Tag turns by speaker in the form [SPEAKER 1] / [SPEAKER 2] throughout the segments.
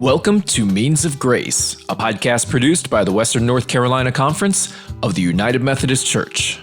[SPEAKER 1] Welcome to Means of Grace, a podcast produced by the Western North Carolina Conference of the United Methodist Church.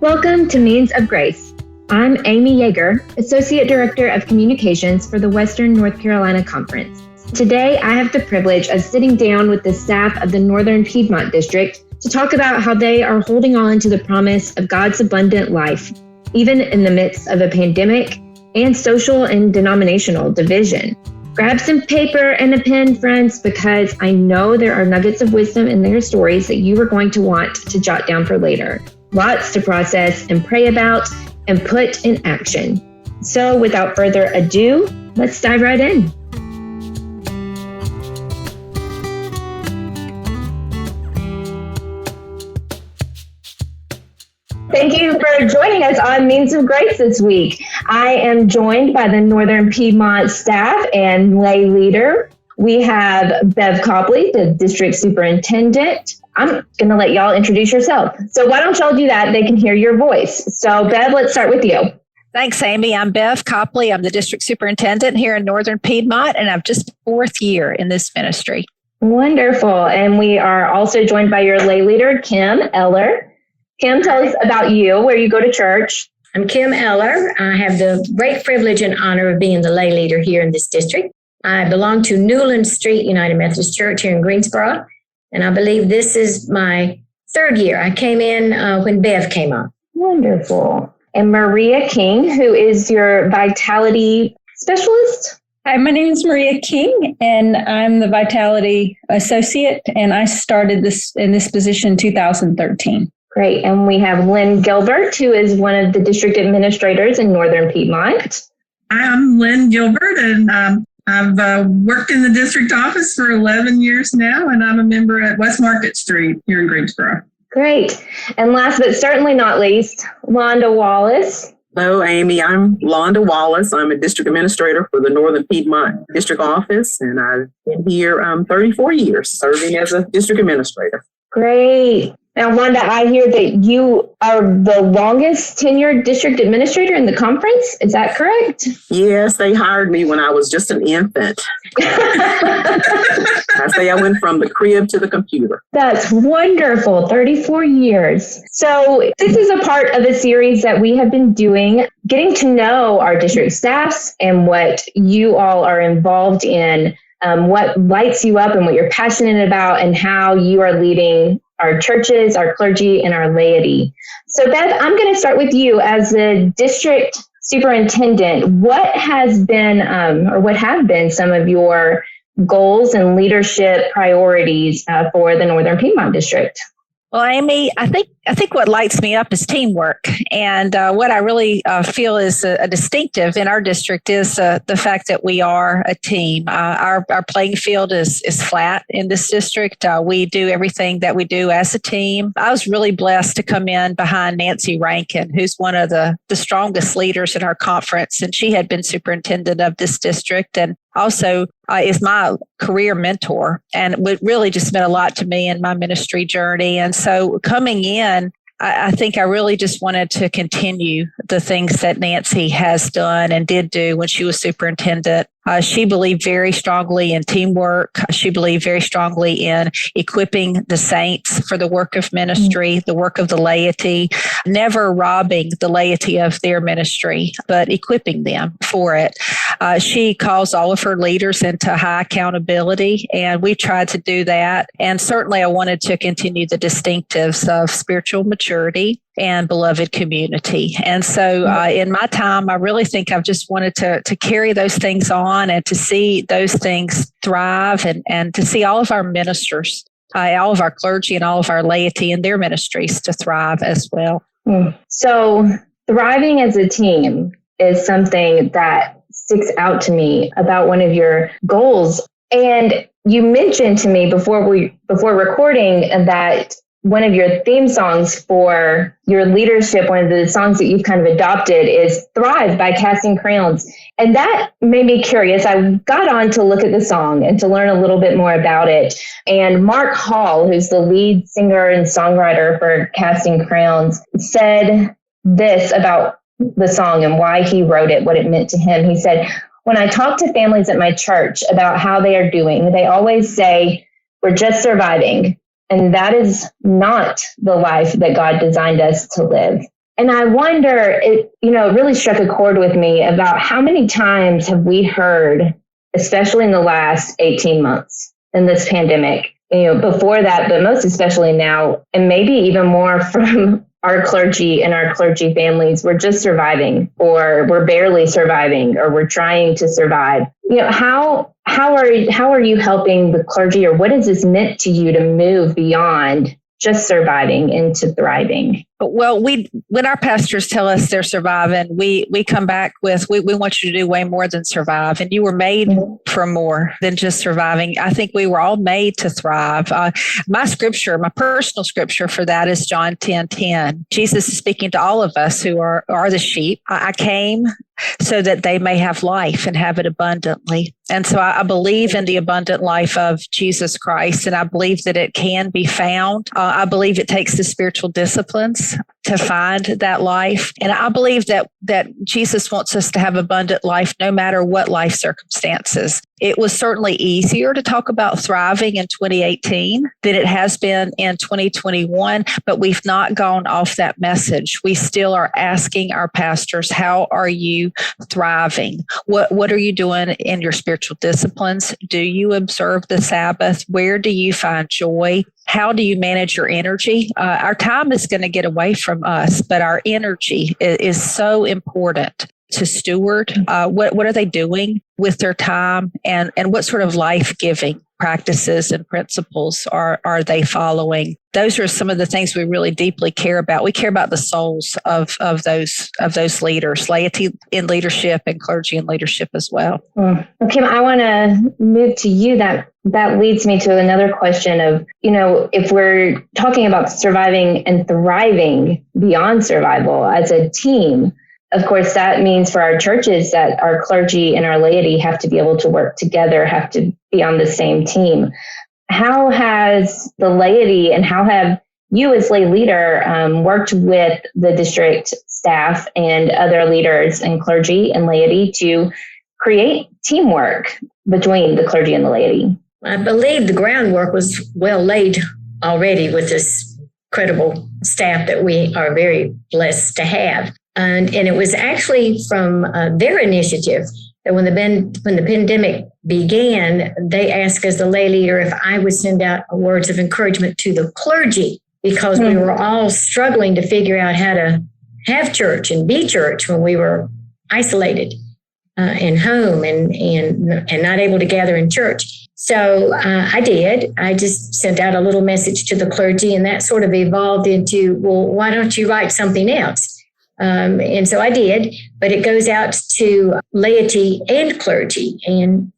[SPEAKER 2] Welcome to Means of Grace. I'm Amy Yeager, Associate Director of Communications for the Western North Carolina Conference. Today, I have the privilege of sitting down with the staff of the Northern Piedmont District to talk about how they are holding on to the promise of God's abundant life, even in the midst of a pandemic and social and denominational division. Grab some paper and a pen, friends, because I know there are nuggets of wisdom in their stories that you are going to want to jot down for later. Lots to process and pray about and put in action. So without further ado, let's dive right in. Thank you for joining us on Means of Grace this week. I am joined by the Northern Piedmont staff and lay leader. We have Bev Copley, the district superintendent. I'm going to let y'all introduce yourself. So why don't y'all do that? They can hear your voice. So Bev, let's start with you.
[SPEAKER 3] Thanks, Amy. I'm Bev Copley. I'm the district superintendent here in Northern Piedmont, and I'm just fourth year in this ministry.
[SPEAKER 2] Wonderful. And we are also joined by your lay leader, Kim Eller. Kim, tell us about you, where you go to church.
[SPEAKER 4] I'm Kim Eller. I have the great privilege and honor of being the lay leader here in this district. I belong to Newland Street United Methodist Church here in Greensboro, and I believe this is my third year. I came in when Bev came on.
[SPEAKER 2] Wonderful. And Maria King, who is your Vitality Specialist?
[SPEAKER 5] Hi, my name is Maria King, and I'm the Vitality Associate, and I started in this position in 2013.
[SPEAKER 2] Great. And we have Lynn Gilbert, who is one of the district administrators in Northern Piedmont.
[SPEAKER 6] I'm Lynn Gilbert, and I've worked in the district office for 11 years now, and I'm a member at West Market Street here in Greensboro.
[SPEAKER 2] Great. And last but certainly not least, Londa Wallace.
[SPEAKER 7] Hello, Amy. I'm Londa Wallace. I'm a district administrator for the Northern Piedmont District Office, and I've been here 34 years serving as a district administrator.
[SPEAKER 2] Great. Now, Wanda, I hear that you are the longest tenured district administrator in the conference. Is that correct?
[SPEAKER 7] Yes, they hired me when I was just an infant. I say I went from the crib to the computer.
[SPEAKER 2] That's wonderful. 34 years. So this is a part of a series that we have been doing, getting to know our district staffs and what you all are involved in, what lights you up and what you're passionate about, and how you are leading our churches, our clergy, and our laity. So Beth, I'm going to start with you as the district superintendent. What has been, or what have been some of your goals and leadership priorities for the Northern Piedmont District?
[SPEAKER 3] Well, Amy, I think what lights me up is teamwork. And what I really feel is a distinctive in our district is the fact that we are a team. Our playing field is flat in this district. We do everything that we do as a team. I was really blessed to come in behind Nancy Rankin, who's one of the strongest leaders in our conference. And she had been superintendent of this district and also is my career mentor, and it really just meant a lot to me in my ministry journey. And so coming in, I think I really just wanted to continue the things that Nancy has done and did do when she was superintendent. She believed very strongly in teamwork. She believed very strongly in equipping the saints for the work of ministry, the work of the laity, never robbing the laity of their ministry, but equipping them for it. She calls all of her leaders into high accountability, and we tried to do that. And certainly I wanted to continue the distinctives of spiritual maturity and beloved community. And so in my time, I really think I've just wanted to carry those things on and to see those things thrive and to see all of our ministers, all of our clergy and all of our laity and their ministries to thrive as well.
[SPEAKER 2] So thriving as a team is something that sticks out to me about one of your goals. And you mentioned to me before recording that one of your theme songs for your leadership, one of the songs that you've kind of adopted is Thrive by Casting Crowns. And that made me curious. I got on to look at the song and to learn a little bit more about it. And Mark Hall, who's the lead singer and songwriter for Casting Crowns, said this about the song and why he wrote it, what it meant to him. He said, "When I talk to families at my church about how they are doing, they always say, 'We're just surviving.' And that is not the life that God designed us to live." And I wonder, it really struck a chord with me about how many times have we heard, especially in the last 18 months in this pandemic, before that, but most especially now, and maybe even more from our clergy and our clergy families, we're just surviving, or we're barely surviving, or we're trying to survive. How are you helping the clergy, or what has this meant to you to move beyond just surviving into thriving?
[SPEAKER 3] Well, when our pastors tell us they're surviving, we come back with, we want you to do way more than survive. And you were made for more than just surviving. I think we were all made to thrive. My personal scripture for that is John 10:10. Jesus is speaking to all of us who are the sheep. I came so that they may have life and have it abundantly. And so I believe in the abundant life of Jesus Christ, and I believe that it can be found. I believe it takes the spiritual disciplines to find that life. And I believe that Jesus wants us to have abundant life no matter what life circumstances. It was certainly easier to talk about thriving in 2018 than it has been in 2021, but we've not gone off that message. We still are asking our pastors, how are you thriving? What are you doing in your spiritual disciplines? Do you observe the Sabbath? Where do you find joy? How do you manage your energy? Our time is going to get away from us, but our energy is so important to steward. What are they doing with their time, and what sort of life-giving practices and principles are they following? Those are some of the things we really deeply care about. We care about the souls of those leaders, laity in leadership and clergy in leadership as well.
[SPEAKER 2] Well, Kim, I want to move to you. That leads me to another question of, if we're talking about surviving and thriving beyond survival as a team, of course, that means for our churches that our clergy and our laity have to be able to work together, have to be on the same team. How has the laity and how have you as lay leader worked with the district staff and other leaders and clergy and laity to create teamwork between the clergy and the laity?
[SPEAKER 4] I believe the groundwork was well laid already with this credible staff that we are very blessed to have. And it was actually from their initiative that when the pandemic began, they asked as the lay leader if I would send out words of encouragement to the clergy, because we were all struggling to figure out how to have church and be church when we were isolated and home and not able to gather in church. So I did. I just sent out a little message to the clergy, and that sort of evolved into, well, why don't you write something else? And so I did, but it goes out to laity and clergy. And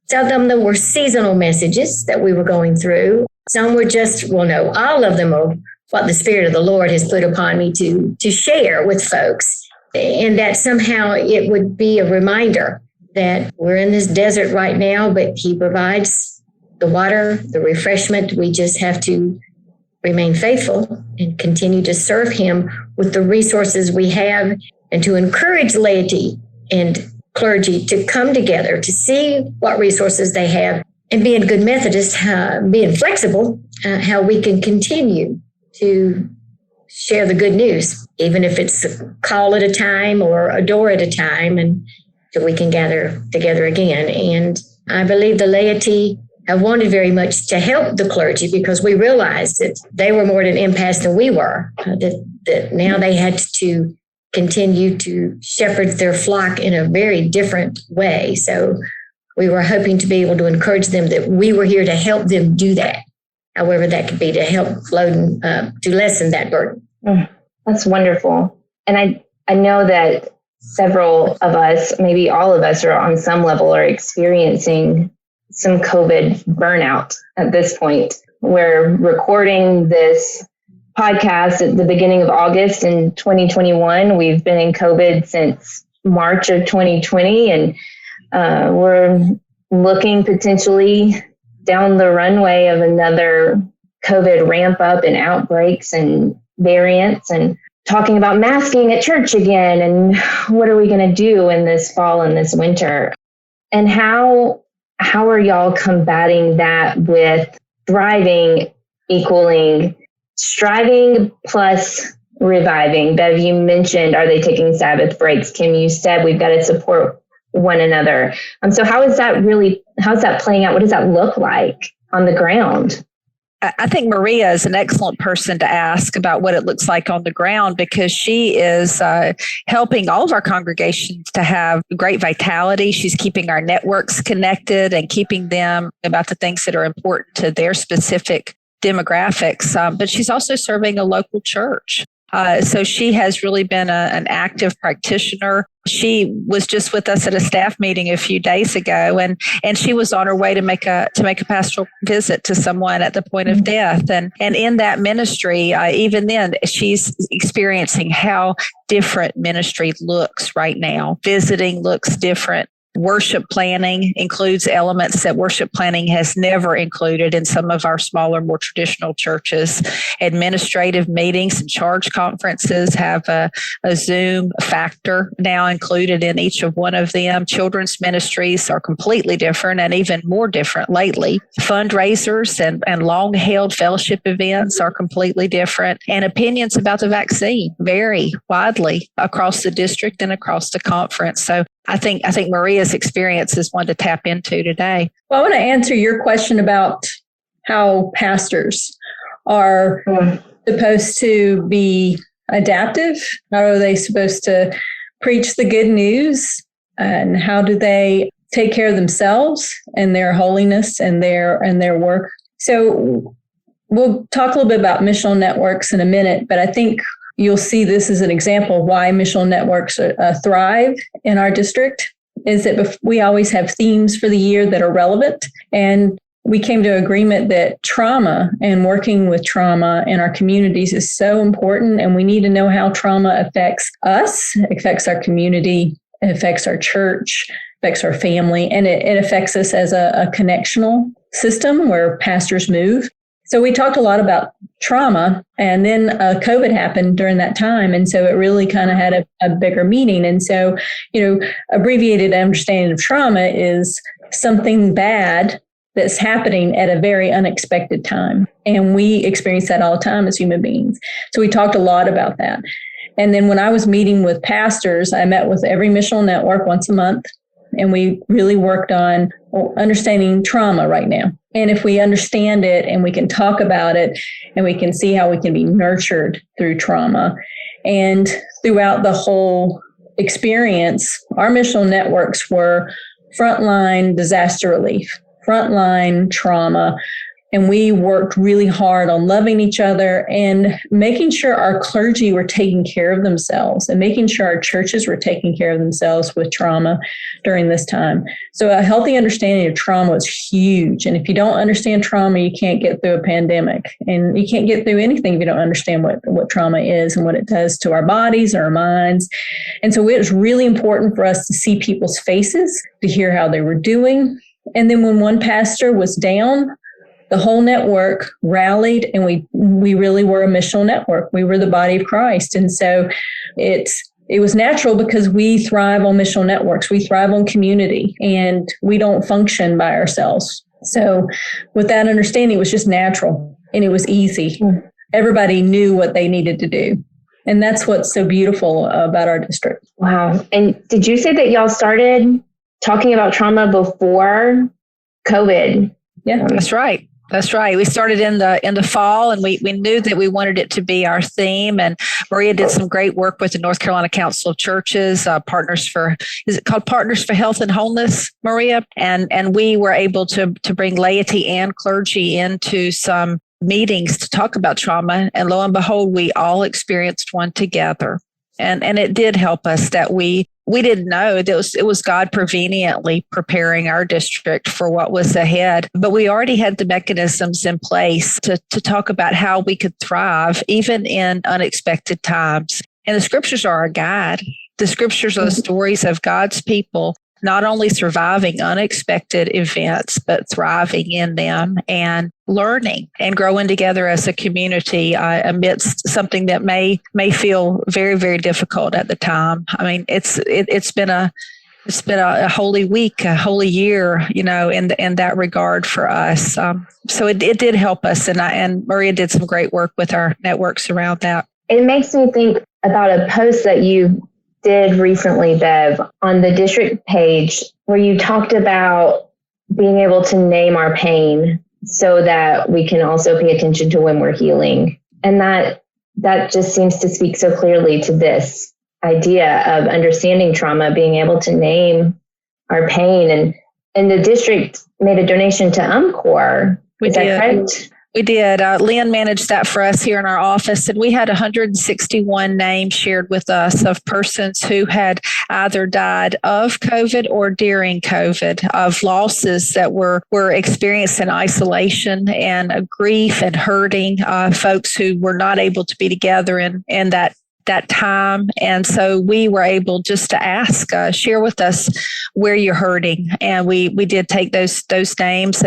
[SPEAKER 4] some of them were seasonal messages that we were going through. Some were just, all of them are what the Spirit of the Lord has put upon me to share with folks. And that somehow it would be a reminder that we're in this desert right now, but He provides the water, the refreshment. We just have to remain faithful and continue to serve Him with the resources we have, and to encourage laity and clergy to come together to see what resources they have, and being good Methodists, being flexible, how we can continue to share the good news, even if it's a call at a time or a door at a time, and so we can gather together again. And I believe the laity have wanted very much to help the clergy, because we realized that they were more at an impasse than we were, that now they had to continue to shepherd their flock in a very different way. So we were hoping to be able to encourage them that we were here to help them do that, however that could be, to help to lessen that burden.
[SPEAKER 2] That's wonderful. And I know that several of us, maybe all of us, are on some level are experiencing some COVID burnout at this point. We're recording this podcast at the beginning of August in 2021. We've been in COVID since March of 2020, and we're looking potentially down the runway of another COVID ramp up and outbreaks and variants. And talking about masking at church again, and what are we going to do in this fall and this winter? And how are y'all combating that with thriving equaling striving plus reviving? Bev, you mentioned, are they taking Sabbath breaks? Kim, you said we've got to support one another. So how's that playing out? What does that look like on the ground?
[SPEAKER 3] I think Maria is an excellent person to ask about what it looks like on the ground, because she is helping all of our congregations to have great vitality. She's keeping our networks connected and keeping them about the things that are important to their specific demographics. But she's also serving a local church. So she has really been an active practitioner. She was just with us at a staff meeting a few days ago, and she was on her way to make a pastoral visit to someone at the point of death. And in that ministry, even then, she's experiencing how different ministry looks right now. Visiting looks different. Worship planning includes elements that worship planning has never included in some of our smaller, more traditional churches. Administrative meetings and charge conferences have a Zoom factor now included in each of one of them. Children's ministries are completely different and even more different lately. Fundraisers and long-held fellowship events are completely different. And opinions about the vaccine vary widely across the district and across the conference. So I think Maria's experience is one to tap into today.
[SPEAKER 5] Well, I want to answer your question about how pastors are supposed to be adaptive. How are they supposed to preach the good news? And how do they take care of themselves and their holiness and their work? So we'll talk a little bit about missional networks in a minute, but I think you'll see this as an example of why missional networks thrive in our district, is that we always have themes for the year that are relevant. And we came to agreement that trauma and working with trauma in our communities is so important. And we need to know how trauma affects us, affects our community, it affects our church, affects our family, and it affects us as a connectional system where pastors move. So we talked a lot about trauma, and then COVID happened during that time. And so it really kind of had a bigger meaning. And so, abbreviated understanding of trauma is something bad that's happening at a very unexpected time. And we experience that all the time as human beings. So we talked a lot about that. And then when I was meeting with pastors, I met with every missional network once a month. And we really worked on understanding trauma right now. And if we understand it and we can talk about it and we can see how we can be nurtured through trauma. And throughout the whole experience, our missional networks were frontline disaster relief, frontline trauma. And we worked really hard on loving each other and making sure our clergy were taking care of themselves and making sure our churches were taking care of themselves with trauma during this time. So a healthy understanding of trauma is huge. And if you don't understand trauma, you can't get through a pandemic. And you can't get through anything if you don't understand what trauma is and what it does to our bodies, our minds. And so it was really important for us to see people's faces, to hear how they were doing. And then when one pastor was down, the whole network rallied, and we really were a missional network. We were the body of Christ. And so it was natural because we thrive on missional networks. We thrive on community, and we don't function by ourselves. So with that understanding, it was just natural and it was easy. Everybody knew what they needed to do. And that's what's so beautiful about our district.
[SPEAKER 2] Wow. And did you say that y'all started talking about trauma before COVID?
[SPEAKER 5] Yeah,
[SPEAKER 3] that's right. That's right. We started in the fall, and we knew that we wanted it to be our theme. And Maria did some great work with the North Carolina Council of Churches, is it called Partners for Health and Wholeness, Maria? And we were able to bring laity and clergy into some meetings to talk about trauma. And lo and behold, we all experienced one together. And it did help us that we didn't know that it was God preveniently preparing our district for what was ahead. But we already had the mechanisms in place to talk about how we could thrive even in unexpected times. And the scriptures are our guide. The scriptures are the stories of God's people not only surviving unexpected events, but thriving in them and learning and growing together as a community amidst something that may feel very, very difficult at the time. I mean, it's been a holy week, a holy year, in that regard for us. So it did help us, and Maria did some great work with our networks around that.
[SPEAKER 2] It makes me think about a post that you did recently, Bev, on the district page, where you talked about being able to name our pain so that we can also pay attention to when we're healing. And that just seems to speak so clearly to this idea of understanding trauma, being able to name our pain. And the district made a donation to UMCOR. Is that correct?
[SPEAKER 3] We did. Lynn managed that for us here in our office, and we had 161 names shared with us of persons who had either died of COVID or during COVID, of losses that were experienced in isolation and grief and hurting, folks who were not able to be together in that time. And so we were able just to ask, share with us where you're hurting. And we did take those names,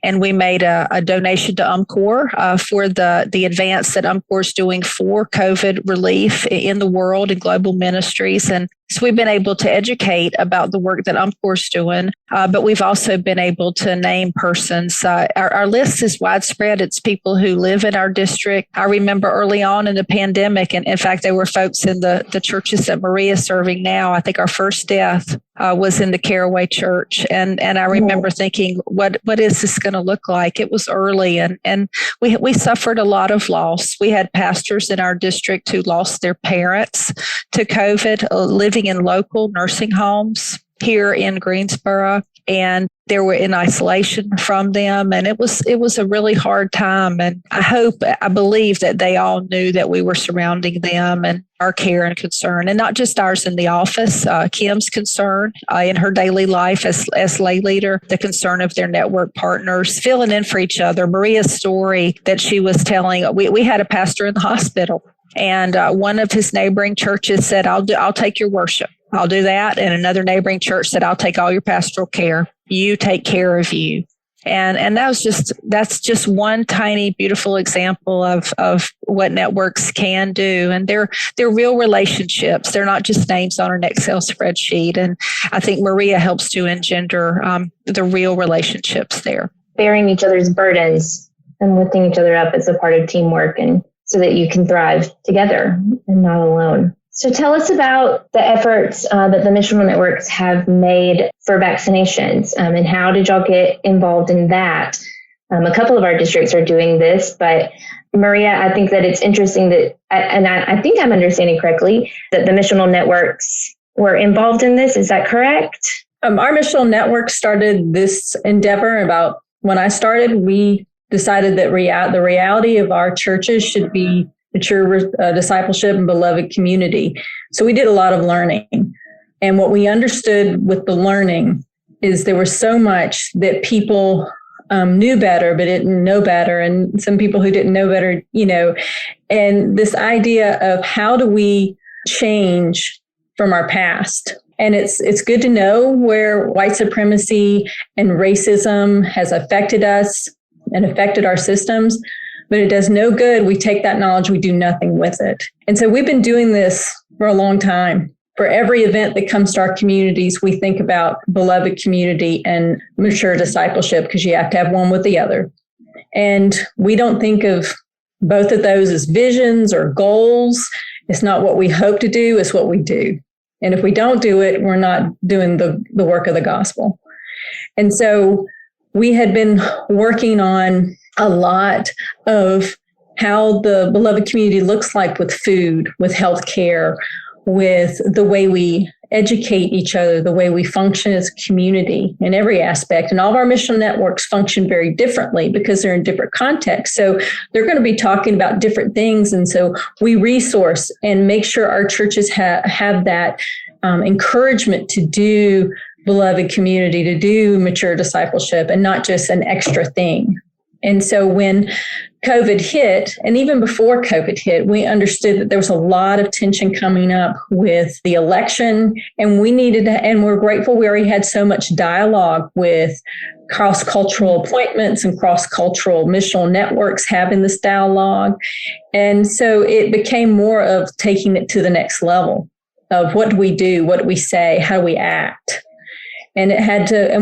[SPEAKER 3] and we made a donation to UMCOR for the advance that UMCOR is doing for COVID relief in the world and global ministries. And so we've been able to educate about the work that UMCOR is doing, but we've also been able to name persons. Our list is widespread. It's people who live in our district. I remember early on in the pandemic, and in fact, there were folks in the churches that Maria is serving now. I think our first death was in the Caraway Church. And I remember thinking, what is this going to look like? It was early, and we suffered a lot of loss. We had pastors in our district who lost their parents to COVID, living in local nursing homes here in Greensboro, and they were in isolation from them. And it was a really hard time. And I believe that they all knew that we were surrounding them and our care and concern, and not just ours in the office, Kim's concern in her daily life as lay leader, the concern of their network partners, filling in for each other. Maria's story that she was telling, we had a pastor in the hospital, and one of his neighboring churches said, I'll take your worship. I'll do that. And another neighboring church said, I'll take all your pastoral care. You take care of you. And that's just one tiny, beautiful example of what networks can do. And they're real relationships. They're not just names on an Excel spreadsheet. And I think Maria helps to engender the real relationships there.
[SPEAKER 2] Bearing each other's burdens and lifting each other up is a part of teamwork, and so that you can thrive together and not alone. So tell us about the efforts that the missional networks have made for vaccinations, and how did y'all get involved in that? A couple of our districts are doing this, but Maria, I think that it's interesting that, and I think I'm understanding correctly, that the missional networks were involved in this. Is that correct?
[SPEAKER 5] Our missional network started this endeavor about when I started. We decided that the reality of our churches should be mature discipleship and beloved community. So we did a lot of learning. And what we understood with the learning is there was so much that people knew better, but didn't know better. And some people who didn't know better, and this idea of how do we change from our past? And it's good to know where white supremacy and racism has affected us and affected our systems, but it does no good. We take that knowledge, we do nothing with it. And so we've been doing this for a long time. For every event that comes to our communities, we think about beloved community and mature discipleship, because you have to have one with the other. And we don't think of both of those as visions or goals. It's not what we hope to do, it's what we do. And if we don't do it, we're not doing the work of the gospel. And so we had been working on a lot of how the beloved community looks like with food, with healthcare, with the way we educate each other, the way we function as a community in every aspect. And all of our mission networks function very differently because they're in different contexts. So they're going to be talking about different things. And so we resource and make sure our churches have that encouragement to do beloved community, to do mature discipleship, and not just an extra thing. And so when COVID hit, and even before COVID hit, we understood that there was a lot of tension coming up with the election, and we needed to, and we're grateful we already had so much dialogue with cross-cultural appointments and cross-cultural missional networks having this dialogue. And so it became more of taking it to the next level of what do we do, what do we say, how do we act? And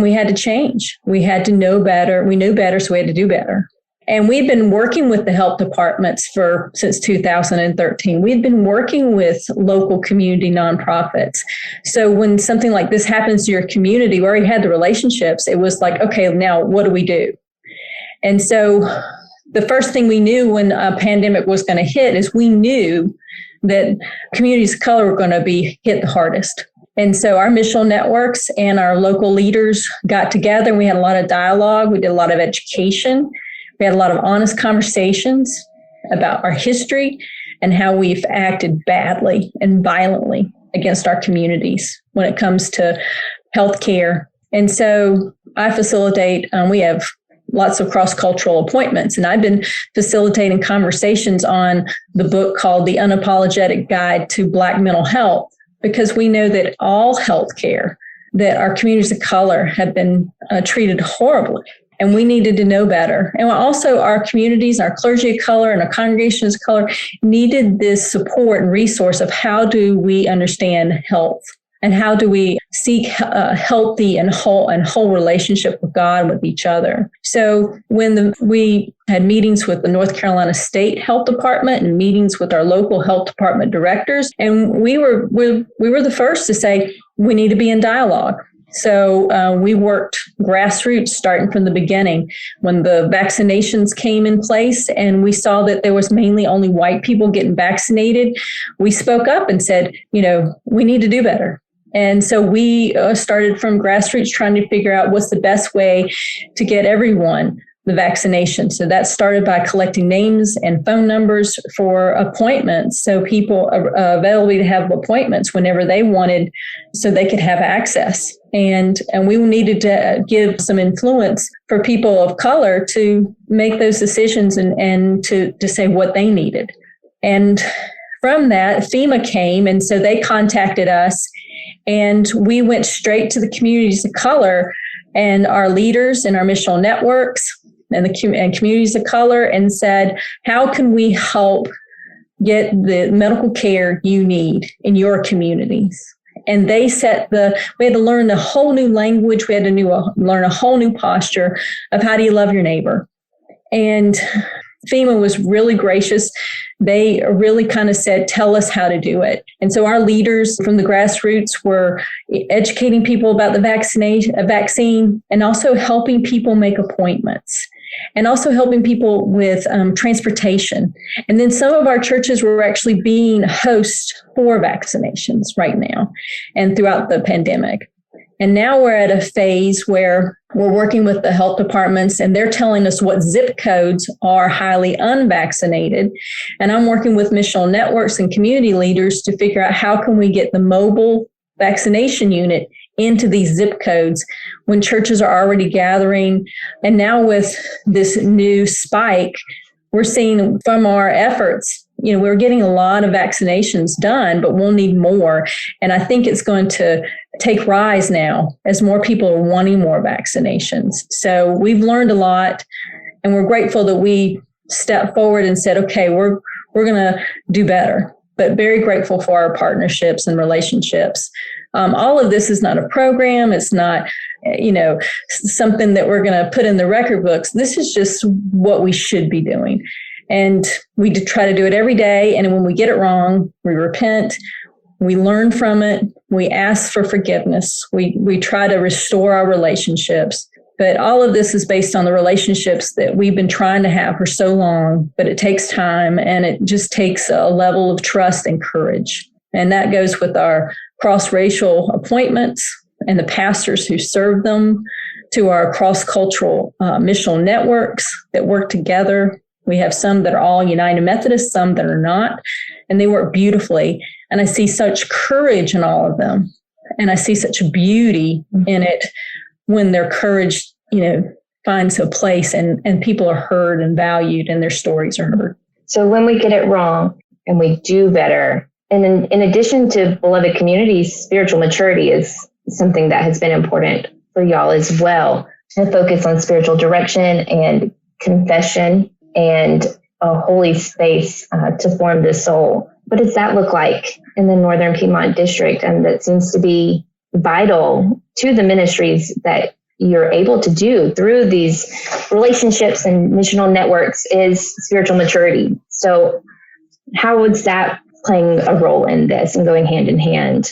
[SPEAKER 5] we had to change. We had to know better. We knew better, so we had to do better. And we've been working with the health departments since 2013. We've been working with local community nonprofits. So when something like this happens to your community, we already had the relationships. It was like, okay, now what do we do? And so the first thing we knew when a pandemic was going to hit is we knew that communities of color were going to be hit the hardest. And so our missional networks and our local leaders got together and we had a lot of dialogue. We did a lot of education. We had a lot of honest conversations about our history and how we've acted badly and violently against our communities when it comes to healthcare. And so I facilitate, we have lots of cross-cultural appointments, and I've been facilitating conversations on the book called The Unapologetic Guide to Black Mental Health, because we know that all healthcare, that our communities of color have been treated horribly, and we needed to know better. And also our communities, our clergy of color and our congregations of color needed this support and resource of how do we understand health and how do we seek a healthy and whole relationship with God, with each other. So when we had meetings with the North Carolina State Health Department and meetings with our local health department directors, and we were the first to say we need to be in dialogue. So we worked grassroots starting from the beginning when the vaccinations came in place and we saw that there was mainly only white people getting vaccinated. We spoke up and said, we need to do better. And so we started from grassroots trying to figure out what's the best way to get everyone the vaccination. So that started by collecting names and phone numbers for appointments. So people are available to have appointments whenever they wanted so they could have access. And we needed to give some influence for people of color to make those decisions and to say what they needed. And from that, FEMA came, and so they contacted us, and we went straight to the communities of color and our leaders and our missional networks and communities of color and said, how can we help get the medical care you need in your communities? And they we had to learn a whole new language. We had to learn a whole new posture of how do you love your neighbor? And FEMA was really gracious. They really kind of said, tell us how to do it. And so our leaders from the grassroots were educating people about the vaccine and also helping people make appointments and also helping people with transportation. And then some of our churches were actually being hosts for vaccinations right now and throughout the pandemic. And now we're at a phase where we're working with the health departments and they're telling us what zip codes are highly unvaccinated. And I'm working with missional networks and community leaders to figure out how can we get the mobile vaccination unit into these zip codes when churches are already gathering. And now with this new spike, we're seeing from our efforts, we're getting a lot of vaccinations done, but we'll need more. And I think it's going to take rise now as more people are wanting more vaccinations. So we've learned a lot, and we're grateful that we stepped forward and said, okay, we're going to do better, but very grateful for our partnerships and relationships. All of this is not a program. It's not, something that we're going to put in the record books. This is just what we should be doing. And we try to do it every day. And when we get it wrong, we repent, we learn from it, we ask for forgiveness, we try to restore our relationships. But all of this is based on the relationships that we've been trying to have for so long, but it takes time and it just takes a level of trust and courage. And that goes with our cross-racial appointments and the pastors who serve them, to our cross-cultural missional networks that work together. We have some that are all United Methodist, some that are not, and they work beautifully. And I see such courage in all of them. And I see such beauty in it when their courage, finds a place and people are heard and valued and their stories are heard.
[SPEAKER 2] So when we get it wrong and we do better, and in addition to beloved communities, spiritual maturity is something that has been important for y'all as well. A focus on spiritual direction and confession and a holy space to form the soul. What does that look like in the Northern Piedmont District? And that seems to be vital to the ministries that you're able to do through these relationships and missional networks is spiritual maturity. So how is that playing a role in this and going hand in hand?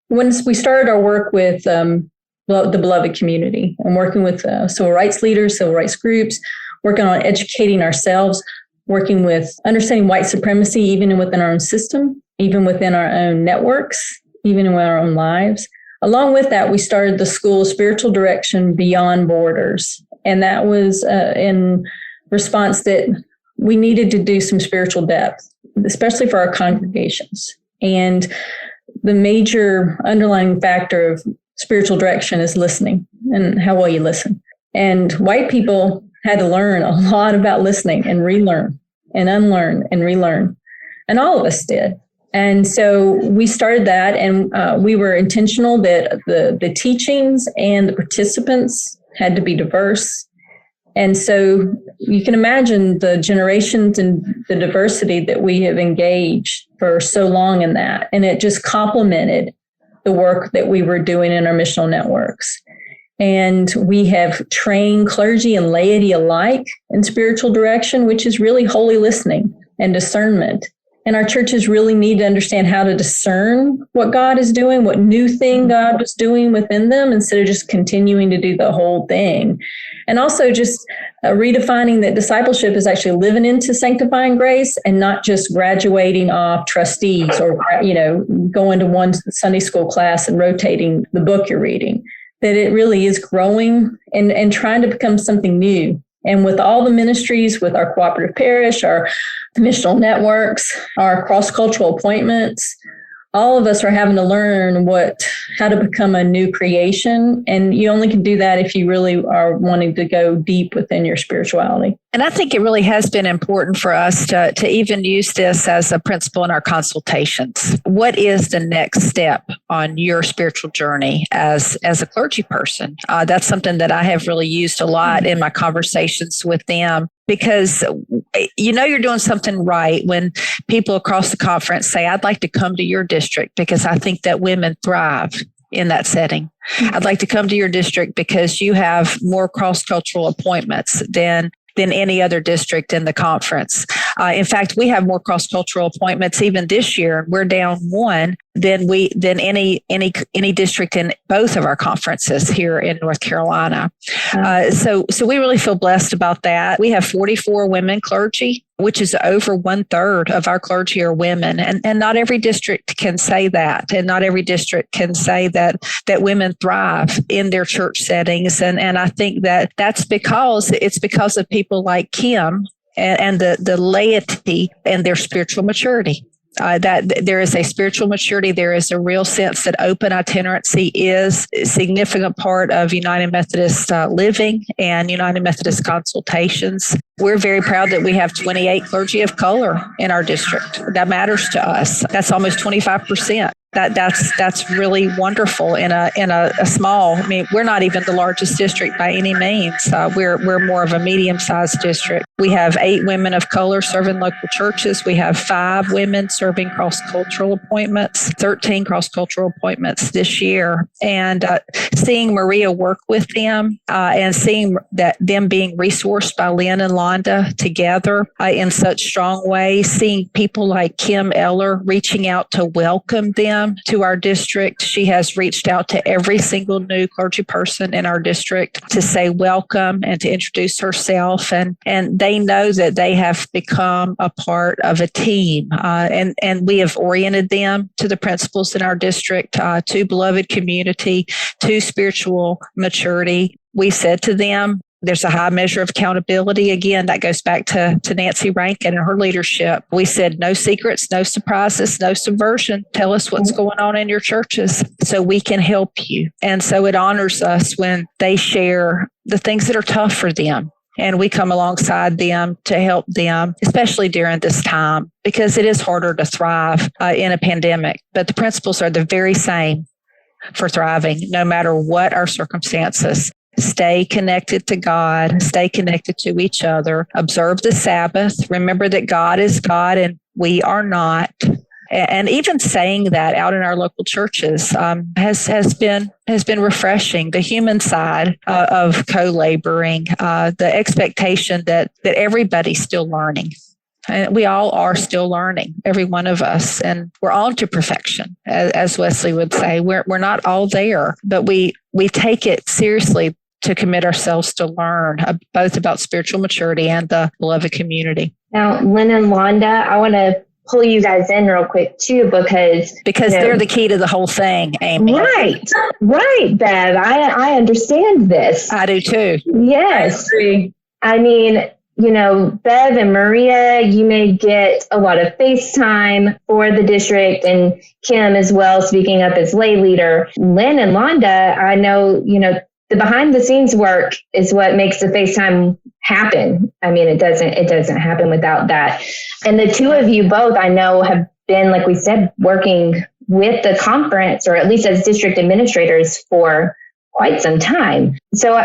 [SPEAKER 5] Once we started our work with the beloved community and working with civil rights leaders, civil rights groups, working on educating ourselves, working with understanding white supremacy, even within our own system, even within our own networks, even in our own lives. Along with that, we started the School of Spiritual Direction Beyond Borders. And that was in response that we needed to do some spiritual depth, especially for our congregations. And the major underlying factor of spiritual direction is listening and how well you listen. And white people had to learn a lot about listening and relearn and unlearn and relearn. And all of us did. And so we started that, and we were intentional that the teachings and the participants had to be diverse. And so you can imagine the generations and the diversity that we have engaged for so long in that. And it just complemented the work that we were doing in our missional networks. And we have trained clergy and laity alike in spiritual direction, which is really holy listening and discernment. And our churches really need to understand how to discern what God is doing, what new thing God was doing within them, instead of just continuing to do the whole thing. And also just redefining that discipleship is actually living into sanctifying grace and not just graduating off trustees or, going to one Sunday school class and rotating the book you're reading. That it really is growing and trying to become something new. And with all the ministries, with our cooperative parish, our missional networks, our cross-cultural appointments, all of us are having to learn how to become a new creation. And you only can do that if you really are wanting to go deep within your spirituality.
[SPEAKER 3] And I think it really has been important for us to even use this as a principle in our consultations. What is the next step on your spiritual journey as a clergy person? That's something that I have really used a lot in my conversations with them, because you're doing something right when people across the conference say, I'd like to come to your district because I think that women thrive in that setting. I'd like to come to your district because you have more cross-cultural appointments than any other district in the conference. In fact, we have more cross-cultural appointments even this year. We're down one than any district in both of our conferences here in North Carolina. So we really feel blessed about that. We have 44 women clergy, which is over 1/3 of our clergy are women. And not every district can say that. And not every district can say that women thrive in their church settings. And I think that's because of people like Kim and the laity and their spiritual maturity. That there is a spiritual maturity. There is a real sense that open itinerancy is a significant part of United Methodist living and United Methodist consultations. We're very proud that we have 28 clergy of color in our district. That matters to us. That's almost 25%. That's really wonderful in a small. I mean, we're not even the largest district by any means. We're more of a medium-sized district. We have 8 women of color serving local churches. We have 5 women serving cross-cultural appointments, 13 cross-cultural appointments this year. And seeing Maria work with them and seeing that them being resourced by Lynn and Londa together in such strong ways, seeing people like Kim Eller reaching out to welcome them to our district. She has reached out to every single new clergy person in our district to say welcome and to introduce herself. And they know that they have become a part of a team. And we have oriented them to the principles in our district, to beloved community, to spiritual maturity. We said to them, There's a high measure of accountability. Again, that goes back to Nancy Rankin and her leadership. We said no secrets, no surprises, no subversion. Tell us what's going on in your churches so we can help you. And so it honors us when they share the things that are tough for them. And we come alongside them to help them, especially during this time, because it is harder to thrive in a pandemic. But the principles are the very same for thriving, no matter what our circumstances. Stay connected to God, stay connected to each other, observe the Sabbath, remember that God is God and we are not. And even saying that out in our local churches has been refreshing. The human side of co-laboring, the expectation that everybody's still learning. And we all are still learning, every one of us, and we're on to perfection, as Wesley would say. We're not all there, but we take it seriously to commit ourselves to learn both about spiritual maturity and the beloved community.
[SPEAKER 2] Now, Lynn and Londa, I want to pull you guys in real quick too, because
[SPEAKER 3] they're the key to the whole thing, Amy.
[SPEAKER 2] Right, Bev. I understand this.
[SPEAKER 3] I do too.
[SPEAKER 2] Yes. I mean, Bev and Maria, you may get a lot of FaceTime for the district, and Kim as well, speaking up as lay leader. Lynn and Londa, I know, the behind the scenes work is what makes the FaceTime happen. I mean, it doesn't happen without that. And the two of you both, I know, have been, like we said, working with the conference, or at least as district administrators, for quite some time. So,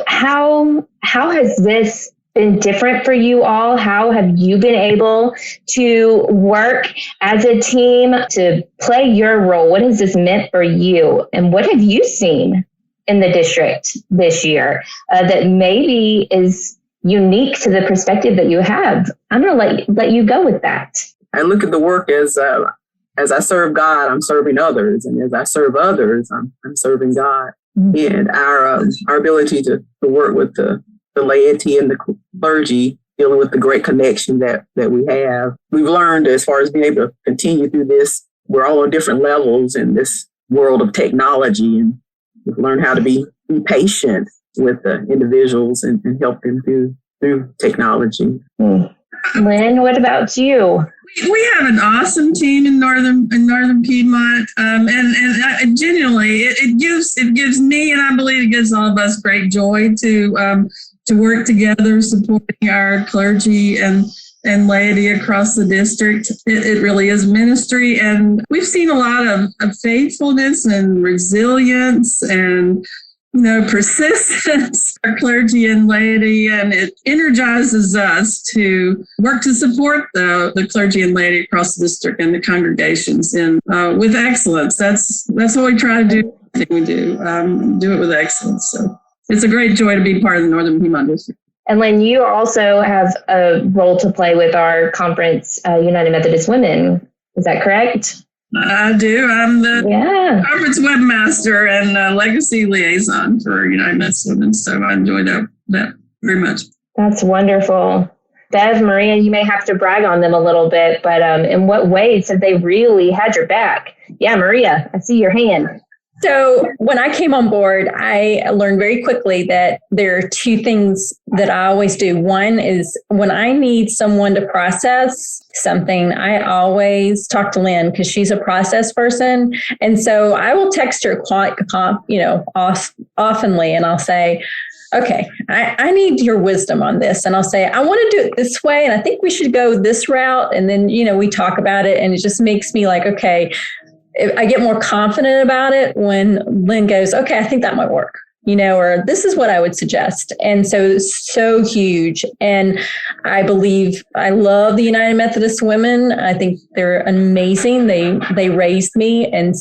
[SPEAKER 2] how has this been different for you all? How have you been able to work as a team to play your role? What has this meant for you? And what have you seen in the district this year that maybe is unique to the perspective that you have? I'm going to let you go with that.
[SPEAKER 7] I look at the work as I serve God, I'm serving others. And as I serve others, I'm serving God. Mm-hmm. And our ability to work with the laity and the clergy, dealing with the great connection that we have. We've learned, as far as being able to continue through this, we're all on different levels in this world of technology, and we've learned how to be patient with the individuals and help them through technology.
[SPEAKER 2] Lynn, what about you?
[SPEAKER 6] We have an awesome team in Northern Piedmont, and genuinely, it gives me, and I believe it gives all of us, great joy to work together, supporting our clergy and laity across the district. It really is ministry, and we've seen a lot of faithfulness and resilience and persistence, our clergy and laity, and it energizes us to work to support the clergy and laity across the district and the congregations with excellence. That's what we try to do. Everything we do it with excellence. So it's a great joy to be part of the Northern Piedmont District.
[SPEAKER 2] And Lynn, you also have a role to play with our conference, United Methodist Women. Is that correct?
[SPEAKER 6] I do. I'm the conference webmaster and legacy liaison for United Methodist Women. So I enjoy that very much.
[SPEAKER 2] That's wonderful. Bev, Maria, you may have to brag on them a little bit, but in what ways have they really had your back? Yeah, Maria, I see your hand.
[SPEAKER 5] So when I came on board, I learned very quickly that there are two things that I always do. One is when I need someone to process something, I always talk to Lynn because she's a process person. And so I will text her oftenly, and I'll say, okay, I need your wisdom on this. And I'll say, I want to do it this way, and I think we should go this route. And then, we talk about it, and it just makes me like, okay, I get more confident about it when Lynn goes, okay, I think that might work, or this is what I would suggest. And so it's so huge. And I love the United Methodist Women. I think they're amazing. They raised me. And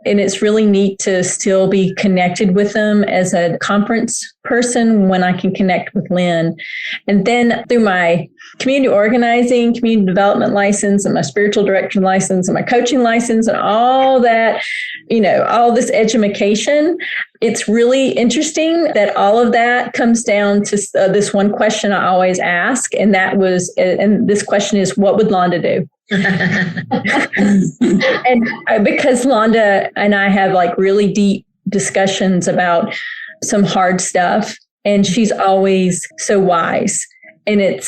[SPEAKER 5] it's really neat to still be connected with them as a conference person when I can connect with Lynn. And then through my community organizing, community development license, and my spiritual direction license, and my coaching license, and all that, all this education, it's really interesting that all of that comes down to this one question I always ask. And this question is, what would Londa do? And because Londa and I have like really deep discussions about some hard stuff, And she's always so wise. And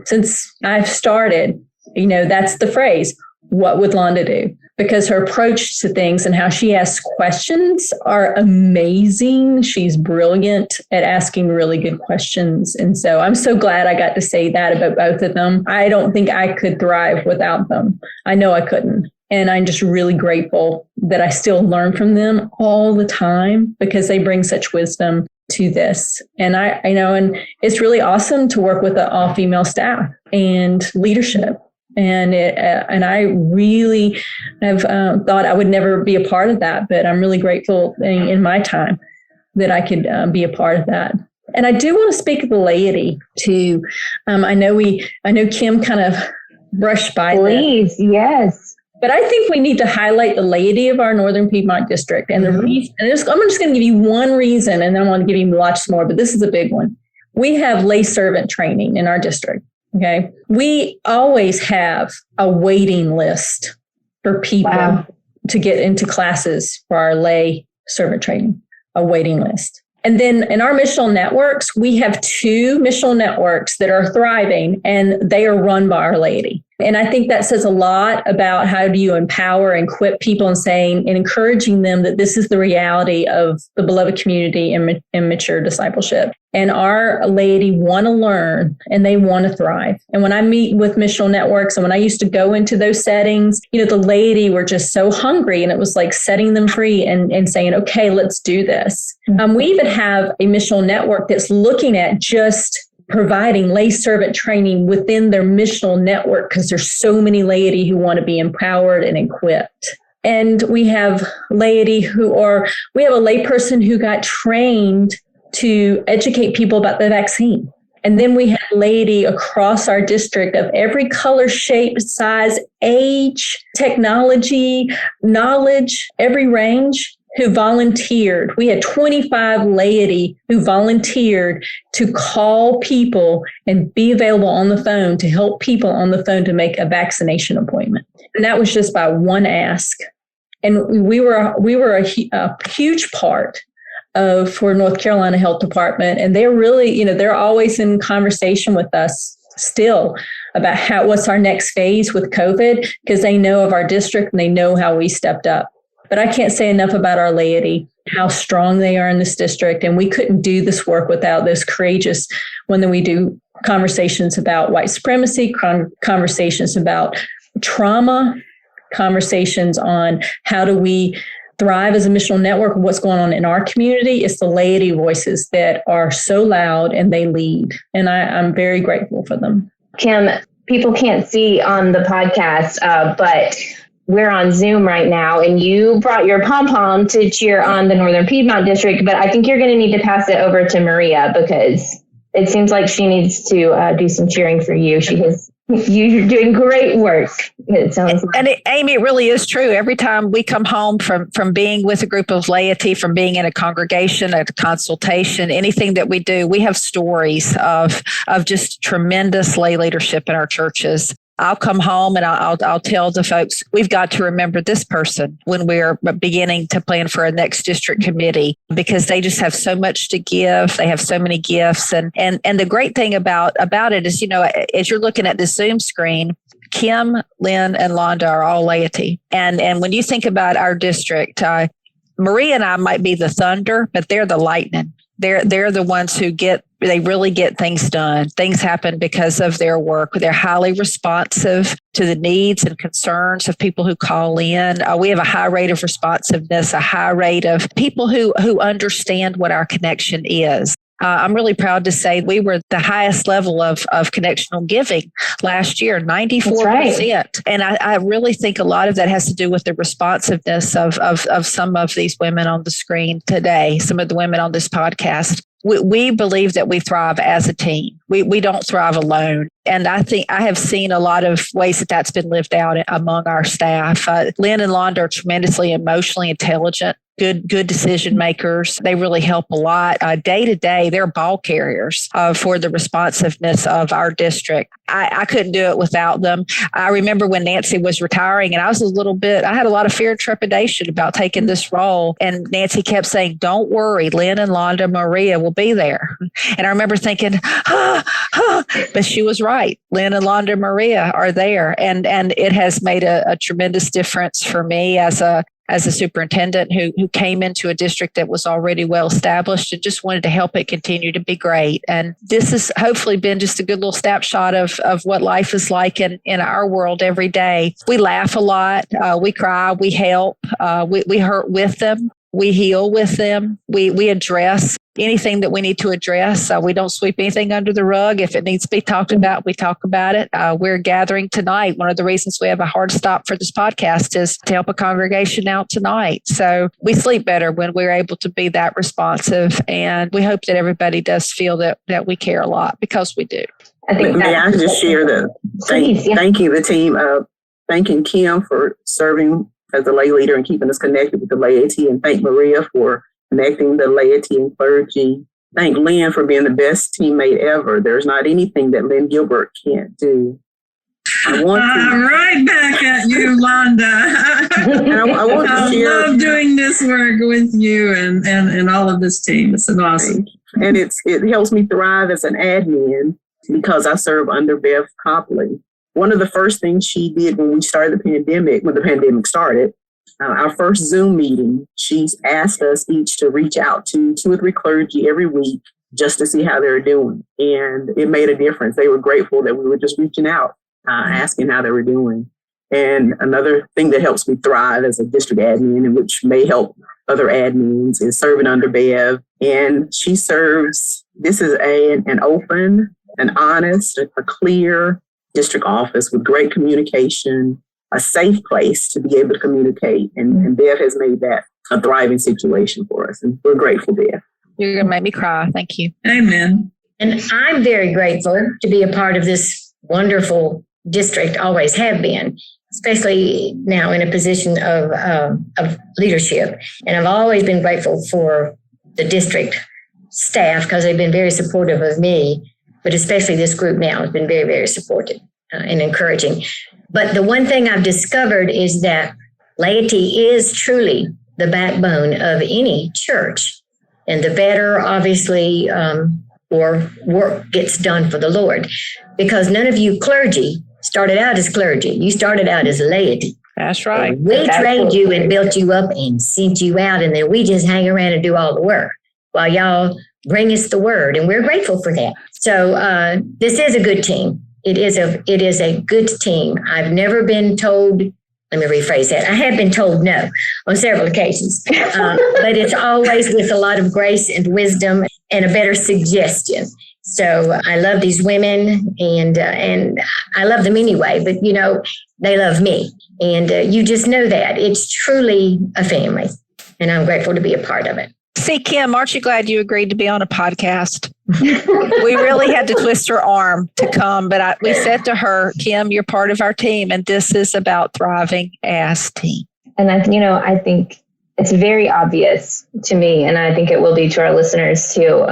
[SPEAKER 5] since I've started, that's the phrase, what would Londa do? Because her approach to things and how she asks questions are amazing. She's brilliant at asking really good questions. And so I'm so glad I got to say that about both of them. I don't think I could thrive without them. I know I couldn't. And I'm just really grateful that I still learn from them all the time because they bring such wisdom to this. And I know, and it's really awesome to work with an all-female staff and leadership. And I really have thought I would never be a part of that, but I'm really grateful in my time that I could be a part of that. And I do want to speak of the laity too. I know Kim kind of brushed by that.
[SPEAKER 2] Please, yes.
[SPEAKER 5] But I think we need to highlight the laity of our Northern Piedmont District. And the reason, I'm just going to give you one reason, and then I want to give you lots more, but this is a big one. We have lay servant training in our district. Okay. We always have a waiting list for people to get into classes for our lay servant training, a waiting list. And then in our missional networks, we have 2 missional networks that are thriving, and they are run by our laity. And I think that says a lot about how do you empower and equip people and encouraging them that this is the reality of the beloved community and mature discipleship. And our laity want to learn and they want to thrive. And when I meet with missional networks and when I used to go into those settings, the laity were just so hungry, and it was like setting them free and saying, okay, let's do this. We even have a missional network that's looking at just providing lay servant training within their missional network because there's so many laity who want to be empowered and equipped. And we have laity we have a layperson who got trained to educate people about the vaccine. And then we have laity across our district of every color, shape, size, age, technology, knowledge, every range, who volunteered. We had 25 laity who volunteered to call people and be available on the phone to help people on the phone to make a vaccination appointment. And that was just by one ask. And we were a huge part for North Carolina Health Department. And they're really, they're always in conversation with us still about what's our next phase with COVID, because they know of our district and they know how we stepped up. But I can't say enough about our laity, how strong they are in this district. And we couldn't do this work without those courageous, when we do conversations about white supremacy, conversations about trauma, conversations on how do we thrive as a missional network, what's going on in our community. It's the laity voices that are so loud and they lead. And I'm very grateful for them.
[SPEAKER 2] Kim, people can't see on the podcast, but we're on Zoom right now, and you brought your pom-pom to cheer on the Northern Piedmont District, but I think you're going to need to pass it over to Maria because it seems like she needs to do some cheering for you. You're doing great work. It sounds like.
[SPEAKER 3] Amy, it really is true. Every time we come home from being with a group of laity, from being in a congregation, a consultation, anything that we do, we have stories of just tremendous lay leadership in our churches. I'll come home and I'll tell the folks, we've got to remember this person when we're beginning to plan for a next district committee, because they just have so much to give. They have so many gifts. And the great thing about it is, as you're looking at the Zoom screen, Kim, Lynn, and Londa are all laity. And when you think about our district, Maria and I might be the thunder, but they're the lightning. They're the ones who they really get things done. Things happen because of their work. They're highly responsive to the needs and concerns of people who call in. We have a high rate of responsiveness, a high rate of people who understand what our connection is. I'm really proud to say we were the highest level of connectional giving last year, 94%. Right. And I really think a lot of that has to do with the responsiveness of some of these women on the screen today, some of the women on this podcast. We believe that we thrive as a team. We don't thrive alone. And I think I have seen a lot of ways that that's been lived out among our staff. Lynn and Londa are tremendously emotionally intelligent, good decision makers. They really help a lot. Day to day, they're ball carriers for the responsiveness of our district. I couldn't do it without them. I remember when Nancy was retiring, and I had a lot of fear and trepidation about taking this role. And Nancy kept saying, don't worry, Lynn and Londa, Maria will be there. And I remember thinking, but she was right. Lynn and Londa, Maria are there. And it has made a tremendous difference for me as a superintendent who came into a district that was already well established and just wanted to help it continue to be great. And this has hopefully been just a good little snapshot of what life is like in our world every day. We laugh a lot. We cry. We help. We hurt with them. We heal with them. We address anything that we need to address. We don't sweep anything under the rug. If it needs to be talked about, we talk about it. We're gathering tonight. One of the reasons we have a hard stop for this podcast is to help a congregation out tonight. So we sleep better when we're able to be that responsive. And we hope that everybody does feel that we care a lot, because we do.
[SPEAKER 7] May I just share thanking the team, thanking Kim for serving as a lay leader and keeping us connected with the laity, and thank Maria for connecting the laity and clergy. Thank Lynn for being the best teammate ever. There's not anything that Lynn Gilbert can't do.
[SPEAKER 6] Right back at you, Londa. I love doing this work with you and all of this team. It's awesome.
[SPEAKER 7] And it helps me thrive as an admin because I serve under Bev Copley. One of the first things she did when the pandemic started, our first Zoom meeting, she asked us each to reach out to 2 or 3 clergy every week just to see how they were doing. And it made a difference. They were grateful that we were just reaching out, asking how they were doing. And another thing that helps me thrive as a district admin, and which may help other admins, is serving under Bev. And she serves, this is an open, an honest, a clear district office with great communication, a safe place to be able to communicate. And Bev has made that a thriving situation for us. And we're grateful, Bev.
[SPEAKER 3] You're going to make me cry. Thank you.
[SPEAKER 6] Amen.
[SPEAKER 4] And I'm very grateful to be a part of this wonderful district, always have been, especially now in a position of leadership. And I've always been grateful for the district staff because they've been very supportive of me, but especially this group now has been very, very supportive and encouraging. But the one thing I've discovered is that laity is truly the backbone of any church. And the better, obviously, or work gets done for the Lord. Because none of you clergy started out as clergy. You started out as laity.
[SPEAKER 3] That's right.
[SPEAKER 4] And we trained you and built you up and sent you out. And then we just hang around and do all the work while y'all bring us the word. And we're grateful for that. So this is a good team. It is a good team. I've never been told, let me rephrase that. I have been told no on several occasions, but it's always with a lot of grace and wisdom and a better suggestion. So I love these women and I love them anyway, but they love me. And you just know that it's truly a family, and I'm grateful to be a part of it.
[SPEAKER 3] See, Kim, aren't you glad you agreed to be on a podcast? We really had to twist her arm to come, but we said to her, Kim, you're part of our team, and this is about thriving as team.
[SPEAKER 2] And I think it's very obvious to me, and I think it will be to our listeners too,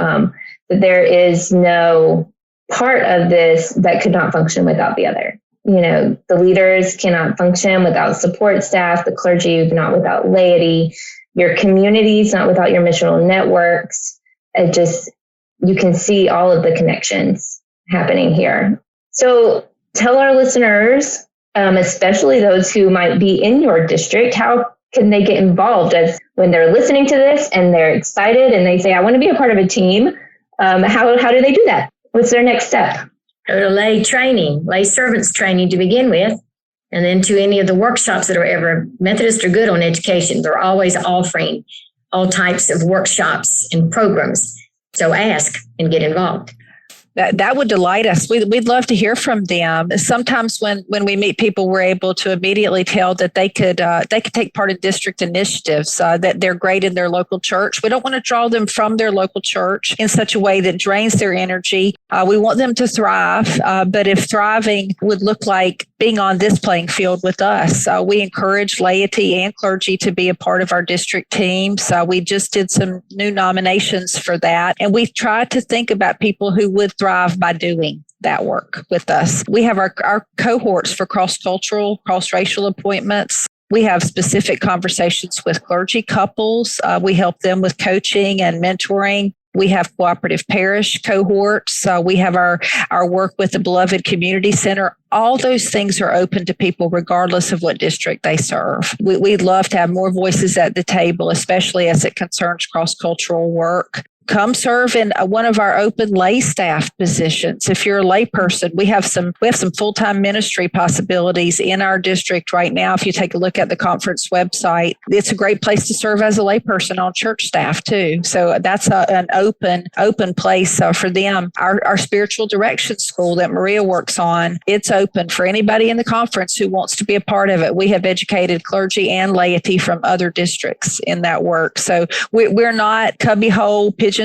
[SPEAKER 2] that there is no part of this that could not function without the other. The leaders cannot function without support staff, the clergy not without laity, your communities not without your missional networks. You can see all of the connections happening here. So tell our listeners, especially those who might be in your district, how can they get involved as when they're listening to this and they're excited and they say, I want to be a part of a team. How do they do that? What's their next step?
[SPEAKER 4] Go to lay servants training to begin with, and then to any of the workshops that are ever. Methodists are good on education. They're always offering all types of workshops and programs. So ask and get involved.
[SPEAKER 3] That would delight us. We'd love to hear from them. Sometimes when we meet people, we're able to immediately tell that they could take part in district initiatives, that they're great in their local church. We don't want to draw them from their local church in such a way that drains their energy. We want them to thrive, but if thriving would look like being on this playing field with us, we encourage laity and clergy to be a part of our district team. So we just did some new nominations for that, and we've tried to think about people who would thrive by doing that work with us. We have our cohorts for cross-cultural, cross-racial appointments. We have specific conversations with clergy couples. We help them with coaching and mentoring. We have cooperative parish cohorts. We have our work with the Beloved Community Center. All those things are open to people regardless of what district they serve. We'd love to have more voices at the table, especially as it concerns cross-cultural work. Come serve in one of our open lay staff positions. If you're a lay person, we have some full-time ministry possibilities in our district right now. If you take a look at the conference website, it's a great place to serve as a lay person on church staff too. So that's an open place for them. Our spiritual direction school that Maria works on, it's open for anybody in the conference who wants to be a part of it. We have educated clergy and laity from other districts in that work. So we're not cubbyhole, pigeonholed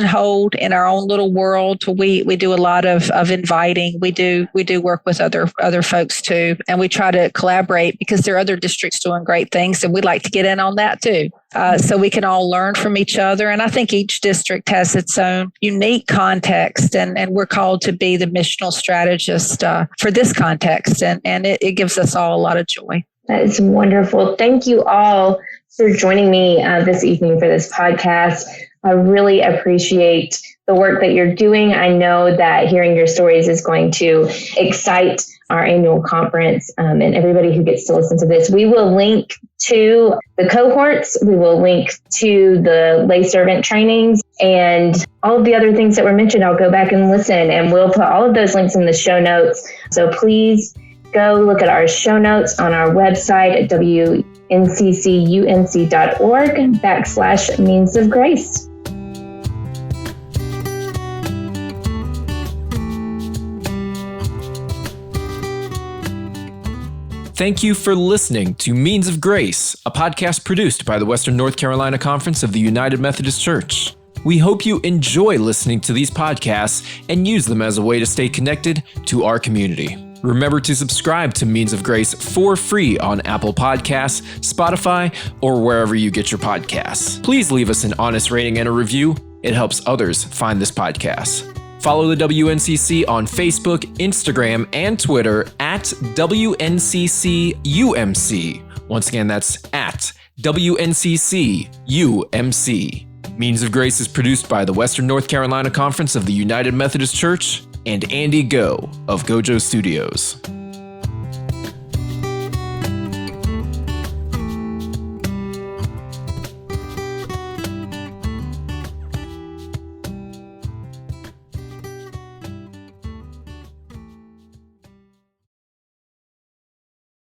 [SPEAKER 3] in our own little world. We do a lot of inviting. We do work with other folks too, and we try to collaborate because there are other districts doing great things, and we'd like to get in on that too, so we can all learn from each other. And I think each district has its own unique context, and we're called to be the missional strategist for this context, and it gives us all a lot of joy.
[SPEAKER 2] That is wonderful. Thank you all for joining me this evening for this podcast. I really appreciate the work that you're doing. I know that hearing your stories is going to excite our annual conference and everybody who gets to listen to this. We will link to the cohorts. We will link to the lay servant trainings and all of the other things that were mentioned. I'll go back and listen, and we'll put all of those links in the show notes. So please go look at our show notes on our website at wnccunc.org/means of grace.
[SPEAKER 1] Thank you for listening to Means of Grace, a podcast produced by the Western North Carolina Conference of the United Methodist Church. We hope you enjoy listening to these podcasts and use them as a way to stay connected to our community. Remember to subscribe to Means of Grace for free on Apple Podcasts, Spotify, or wherever you get your podcasts. Please leave us an honest rating and a review. It helps others find this podcast. Follow the WNCC on Facebook, Instagram, and Twitter at WNCCUMC. Once again, that's at WNCCUMC. Means of Grace is produced by the Western North Carolina Conference of the United Methodist Church and Andy Go of Gojo Studios.